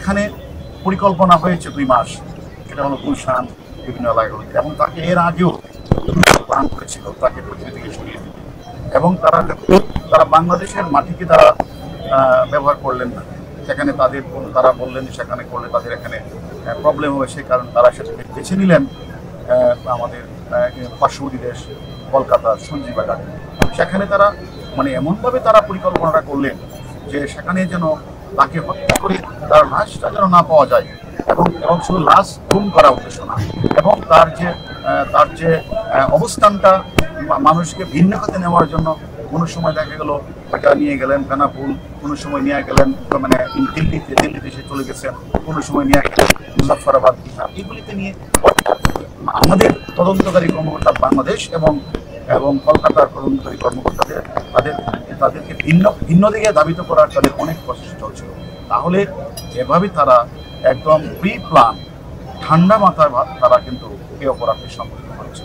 সেখানে পরিকল্পনা হয়েছে 2 মাস, সেটা হলো গুলশান বিভিন্ন এলাকাগুলিতে, এবং তাকে এর আগেও প্ল্যান করেছিল তাকে পৃথিবী থেকে সরিয়ে দিতে। এবং তারা বাংলাদেশের মাটিকে তারা ব্যবহার করলেন না, সেখানে তারা বললেন সেখানে করলে তাদের এখানে প্রবলেম হবে, সেই কারণে তারা সেটাকে বেছে নিলেন আমাদের পার্শ্ববর্তী দেশ কলকাতা সঞ্জীবা গার্ডেন। সেখানে তারা মানে এমনভাবে তারা পরিকল্পনাটা করলেন যে সেখানে যেন তাকে হত্যা করে তার লাশটা যেন না পাওয়া যায়, এবং শুধু লাশ গুম করা উদ্দেশ্য না, এবং তার যে অবস্থানটা মানুষকে ভিন্ন খাতে নেওয়ার জন্য কোনো সময় দেখা গেল টাকা নিয়ে গেলেন বেনাপুল, কোনো সময় নিয়ে গেলেন মানে দিল্লিতে সে চলে গেছেন, কোনো সময় নিয়ে গেলেন মুজাফফরাবাদ, বিহার, এগুলিতে নিয়ে আমাদের তদন্তকারী কর্মকর্তা বাংলাদেশ এবং কলকাতার তদন্তকারী কর্মকর্তাদের তাদেরকে ভিন্ন দিকে ধাবিত করার তাদের অনেক প্রচেষ্টা চলছিল। তাহলে এভাবে তারা একদম প্রি প্ল্যান ঠান্ডা মাথায় তারা কিন্তু এই অপরাধটি সংঘটিত করেছে।